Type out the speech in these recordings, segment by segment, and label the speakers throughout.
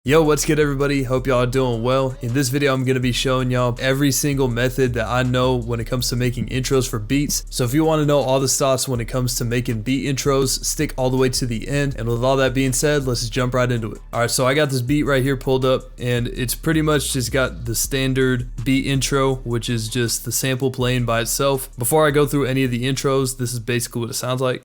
Speaker 1: Yo, what's good everybody? Hope y'all are doing well. In this video, I'm going to be showing y'all every single method that I know when it comes to making intros for beats. So if you want to know all the sauce when it comes to making beat intros, stick all the way to the end. And with all that being said, let's just jump right into it. All right, so I got this beat right here pulled up and it's pretty much just got the standard beat intro, which is just the sample playing by itself. Before I go through any of the intros, this is basically what it sounds like.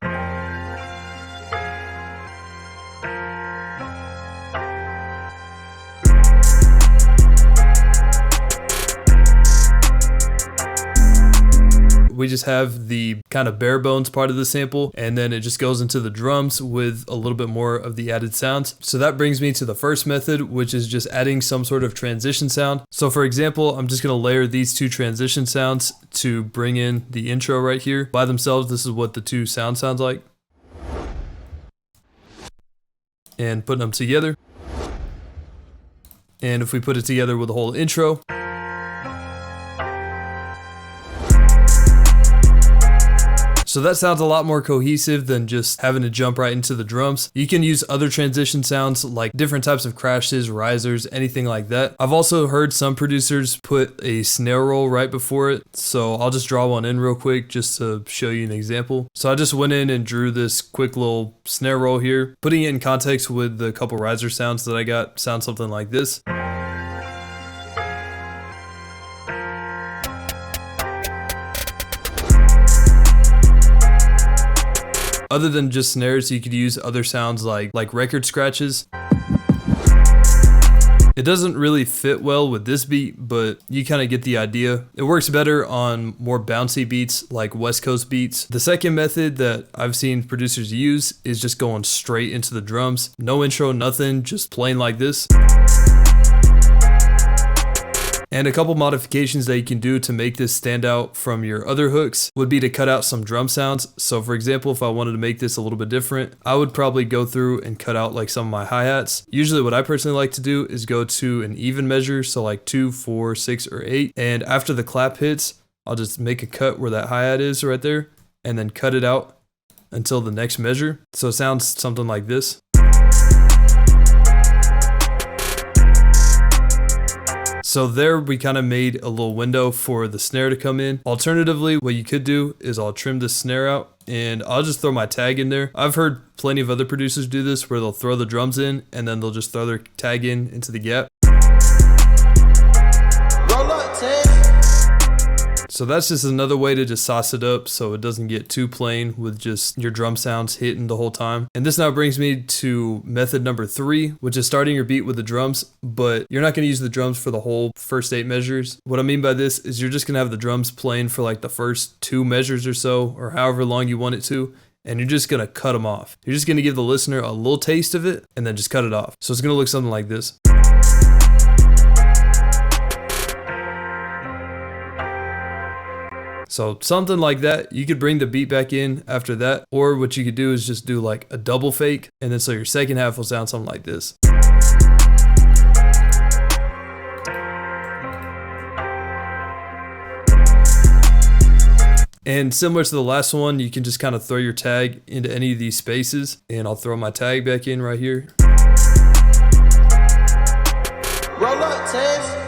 Speaker 1: We just have the kind of bare bones part of the sample, and then it just goes into the drums with a little bit more of the added sounds. So that brings me to the first method, which is just adding some sort of transition sound. So for example, I'm just going to layer these two transition sounds to bring in the intro right here. By themselves, this is what the two sounds like. And putting them together. And if we put it together with the whole intro, so that sounds a lot more cohesive than just having to jump right into the drums. You can use other transition sounds like different types of crashes, risers, anything like that. I've also heard some producers put a snare roll right before it. So I'll just draw one in real quick just to show you an example. So I just went in and drew this quick little snare roll here. Putting it in context with the couple riser sounds that I got, sounds something like this. Other than just snares, you could use other sounds like record scratches. It doesn't really fit well with this beat, but you kind of get the idea. It works better on more bouncy beats like West Coast beats. The second method that I've seen producers use is just going straight into the drums. No intro, nothing, just playing like this. And a couple modifications that you can do to make this stand out from your other hooks would be to cut out some drum sounds. So for example, if I wanted to make this a little bit different, I would probably go through and cut out like some of my hi-hats. Usually what I personally like to do is go to an even measure, so like 2, 4, 6, or 8. And after the clap hits, I'll just make a cut where that hi-hat is right there and then cut it out until the next measure. So it sounds something like this. So there we kind of made a little window for the snare to come in. Alternatively, what you could do is I'll trim the snare out and I'll just throw my tag in there. I've heard plenty of other producers do this where they'll throw the drums in and then they'll just throw their tag in into the gap. So that's just another way to just sauce it up so it doesn't get too plain with just your drum sounds hitting the whole time. And this now brings me to method number 3, which is starting your beat with the drums, but you're not going to use the drums for the whole first 8 measures. What I mean by this is you're just going to have the drums playing for like the first 2 measures or so, or however long you want it to. And you're just going to cut them off. You're just going to give the listener a little taste of it and then just cut it off. So it's going to look something like this. So something like that. You could bring the beat back in after that, or what you could do is just do like a double fake, and then so your second half will sound something like this. And similar to the last one, you can just kind of throw your tag into any of these spaces, and I'll throw my tag back in right here. Roll up, Tess.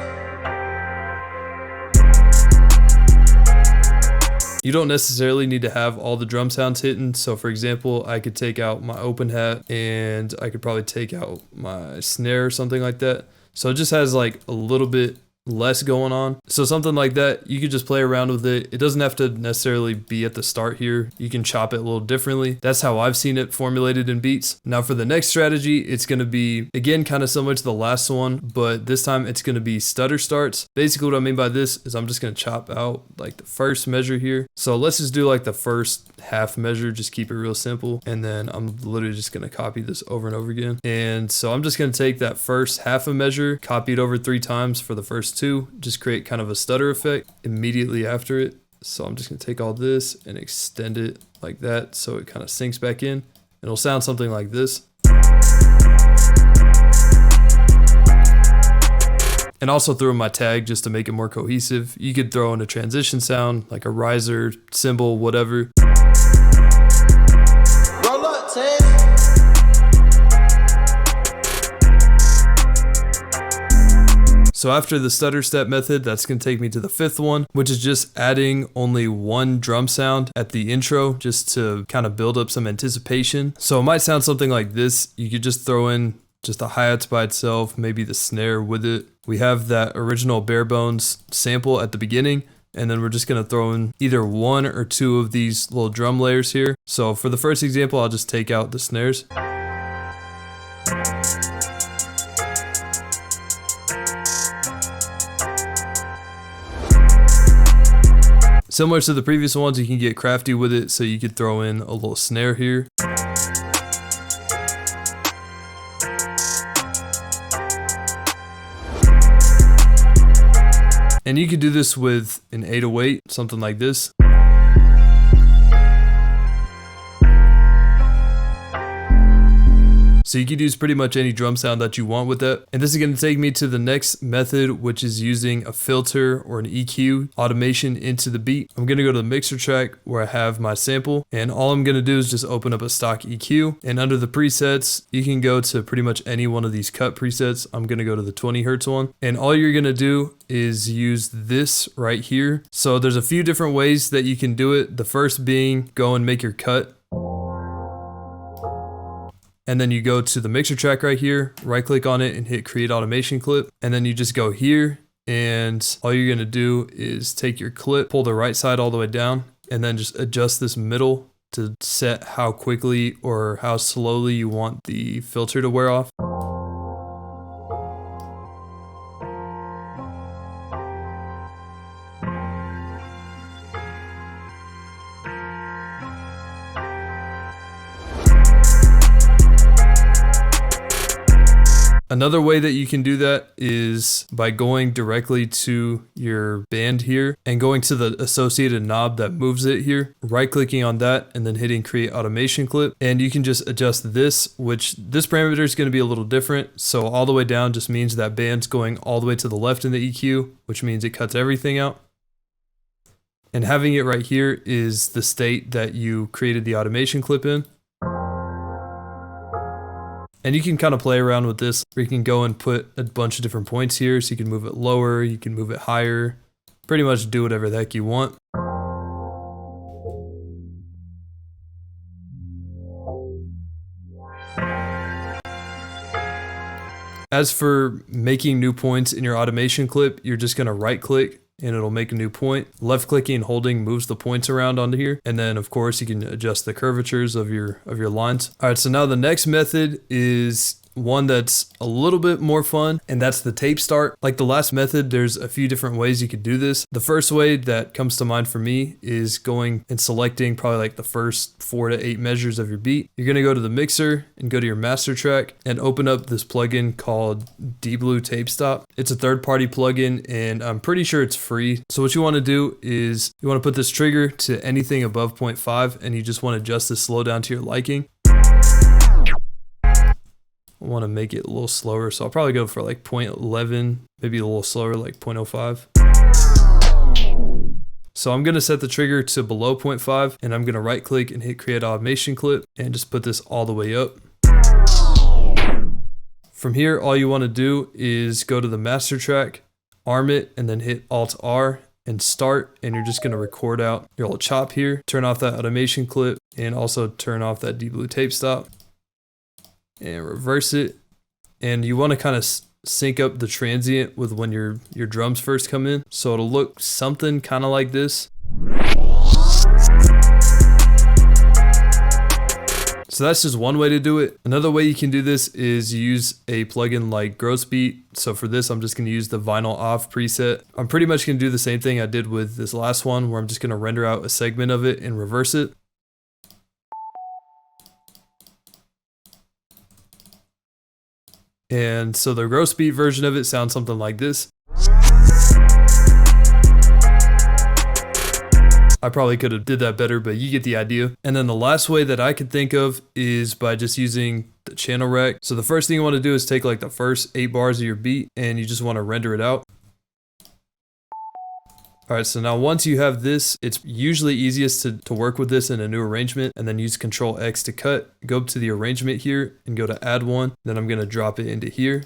Speaker 1: You don't necessarily need to have all the drum sounds hitting. So for example, I could take out my open hat and I could probably take out my snare or something like that. So it just has like a little bit less going on. So something like that, you could just play around with it. It doesn't have to necessarily be at the start here. You can chop it a little differently. That's how I've seen it formulated in beats. Now for the next strategy, it's going to be, again, kind of similar to the last one, but this time it's going to be stutter starts. Basically what I mean by this is I'm just going to chop out like the first measure here. So let's just do like the first half measure, just keep it real simple. And then I'm literally just going to copy this over and over again. And so I'm just going to take that first half a measure, copy it over 3 times for the first 2, just create kind of a stutter effect immediately after it. So I'm just going to take all this and extend it like that so it kind of sinks back in. It'll sound something like this. And also throw in my tag just to make it more cohesive. You could throw in a transition sound like a riser, cymbal, whatever. Roll up, Ted. So after the stutter step method, that's going to take me to the fifth one, which is just adding only one drum sound at the intro just to kind of build up some anticipation. So it might sound something like this. You could just throw in just the hi-hats by itself, maybe the snare with it. We have that original bare bones sample at the beginning, and then we're just going to throw in either one or two of these little drum layers here. So for the first example, I'll just take out the snares. Similar to the previous ones, you can get crafty with it, so you could throw in a little snare here. And you could do this with an 808, something like this. So you could use pretty much any drum sound that you want with that. And this is going to take me to the next method, which is using a filter or an EQ automation into the beat. I'm going to go to the mixer track where I have my sample, and all I'm going to do is just open up a stock EQ, and under the presets, you can go to pretty much any one of these cut presets. I'm going to go to the 20 Hertz one, and all you're going to do is use this right here. So there's a few different ways that you can do it. The first being go and make your cut. And then you go to the mixer track right here, right click on it and hit create automation clip. And then you just go here, and all you're gonna do is take your clip, pull the right side all the way down, and then just adjust this middle to set how quickly or how slowly you want the filter to wear off. Another way that you can do that is by going directly to your band here and going to the associated knob that moves it here, right clicking on that and then hitting create automation clip. And you can just adjust this, which this parameter is going to be a little different. So all the way down just means that band's going all the way to the left in the EQ, which means it cuts everything out. And having it right here is the state that you created the automation clip in. And you can kind of play around with this, where you can go and put a bunch of different points here. So you can move it lower, you can move it higher, pretty much do whatever the heck you want. As for making new points in your automation clip, you're just going to right click and it'll make a new point. Left clicking and holding moves the points around onto here. And then of course you can adjust the curvatures of your lines. All right, so now the next method is one that's a little bit more fun, and that's the tape start. Like the last method, there's a few different ways you could do this. The first way that comes to mind for me is going and selecting probably like the first 4 to 8 measures of your beat. You're gonna go to the mixer and go to your master track and open up this plugin called Blue Tape Stop. It's a third-party plugin and I'm pretty sure it's free. So what you wanna do is you wanna put this trigger to anything above 0.5 and you just wanna adjust the slowdown to your liking. I want to make it a little slower, so I'll probably go for like 0.11, maybe a little slower, like 0.05. So I'm going to set the trigger to below 0.5, and I'm going to right click and hit create automation clip and just put this all the way up. From here, all you want to do is go to the master track, arm it, and then hit Alt R and start, and you're just going to record out your little chop here, turn off that automation clip, and also turn off that Blue Tape Stop. And reverse it, and you want to kind of sync up the transient with when your drums first come in, so it'll look something kind of like this. So that's just one way to do it. Another way you can do this is use a plugin like Grossbeat. So for this, I'm just going to use the vinyl off preset. I'm pretty much going to do the same thing I did with this last one, where I'm just going to render out a segment of it and reverse it. And so the Grossbeat version of it sounds something like this. I probably could have did that better, but you get the idea. And then the last way that I could think of is by just using the channel rec. So the first thing you want to do is take like the first 8 bars of your beat and you just want to render it out. All right, so now once you have this, it's usually easiest to work with this in a new arrangement, and then use Control X to cut. Go up to the arrangement here and go to add one. Then I'm gonna drop it into here.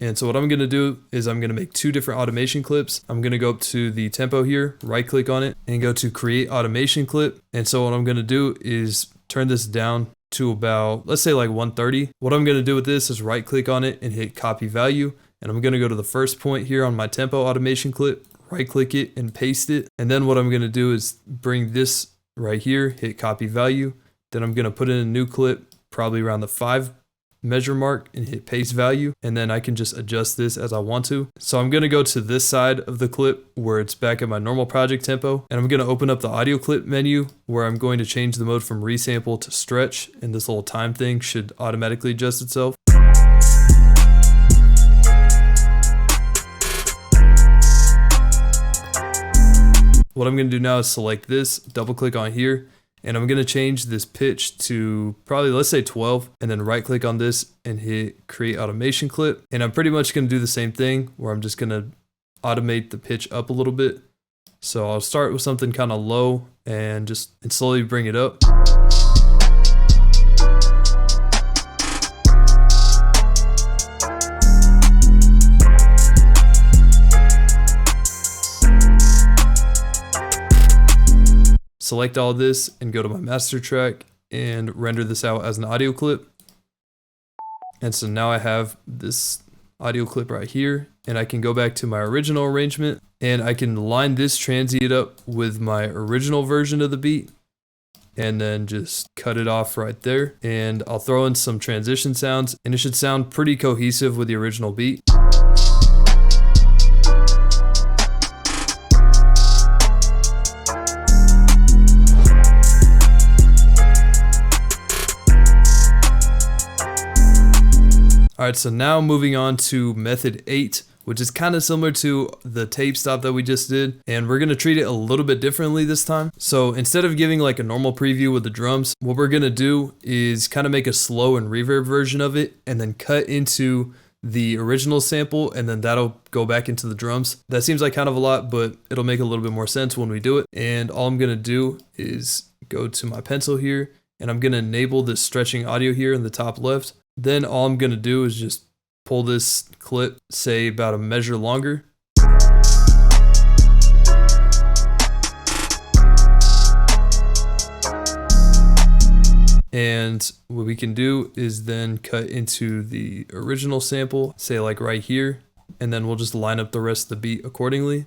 Speaker 1: And so what I'm gonna do is I'm gonna make 2 different automation clips. I'm gonna go up to the tempo here, right click on it, and go to create automation clip. And so what I'm gonna do is turn this down to about, let's say like 130. What I'm gonna do with this is right click on it and hit copy value. And I'm gonna go to the first point here on my tempo automation clip, right click it and paste it. And then what I'm gonna do is bring this right here, hit copy value. Then I'm gonna put in a new clip, probably around the 5 measure mark, and hit paste value. And then I can just adjust this as I want to. So I'm gonna go to this side of the clip where it's back at my normal project tempo. And I'm gonna open up the audio clip menu where I'm going to change the mode from resample to stretch. And this little time thing should automatically adjust itself. What I'm gonna do now is select this, double click on here, and I'm gonna change this pitch to probably, let's say 12, and then right click on this and hit create automation clip. And I'm pretty much gonna do the same thing where I'm just gonna automate the pitch up a little bit. So I'll start with something kind of low and slowly bring it up. Select all this and go to my master track and render this out as an audio clip. And so now I have this audio clip right here, and I can go back to my original arrangement and I can line this transient up with my original version of the beat and then just cut it off right there. And I'll throw in some transition sounds and it should sound pretty cohesive with the original beat. Alright, so now moving on to method 8, which is kind of similar to the tape stop that we just did, and we're going to treat it a little bit differently this time. So instead of giving like a normal preview with the drums, what we're going to do is kind of make a slow and reverb version of it and then cut into the original sample, and then that'll go back into the drums. That seems like kind of a lot, but it'll make a little bit more sense when we do it. And all I'm going to do is go to my pencil here, and I'm going to enable this stretching audio here in the top left. Then all I'm gonna do is just pull this clip, say about a measure longer. And what we can do is then cut into the original sample, say like right here, and then we'll just line up the rest of the beat accordingly.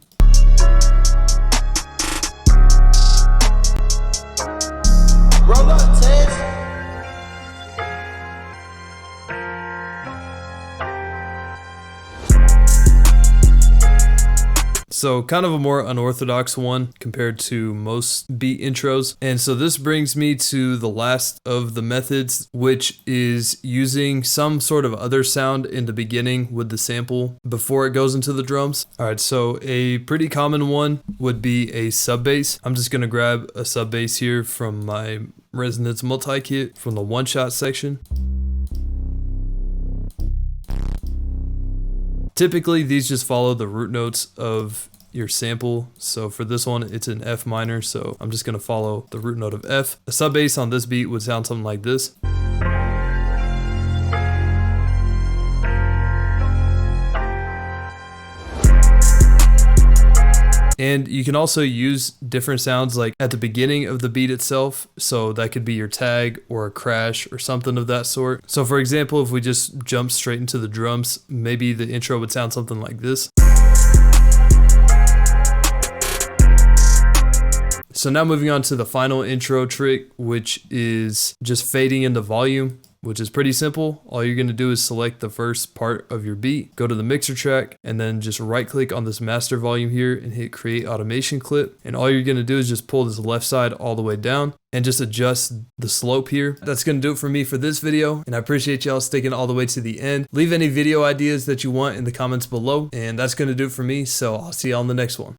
Speaker 1: So kind of a more unorthodox one compared to most beat intros. And so this brings me to the last of the methods, which is using some sort of other sound in the beginning with the sample before it goes into the drums. All right, so a pretty common one would be a sub bass. I'm just gonna grab a sub bass here from my resonance multi-kit from the one-shot section. Typically, these just follow the root notes of your sample. So for this one, it's in F minor, so I'm just gonna follow the root note of F. A sub bass on this beat would sound something like this. And you can also use different sounds like at the beginning of the beat itself. So that could be your tag or a crash or something of that sort. So for example, if we just jump straight into the drums, maybe the intro would sound something like this. So now moving on to the final intro trick, which is just fading in the volume, which is pretty simple. All you're gonna do is select the first part of your beat, go to the mixer track, and then just right click on this master volume here and hit create automation clip. And all you're gonna do is just pull this left side all the way down and just adjust the slope here. That's gonna do it for me for this video, and I appreciate y'all sticking all the way to the end. Leave any video ideas that you want in the comments below, and that's gonna do it for me, so I'll see y'all in the next one.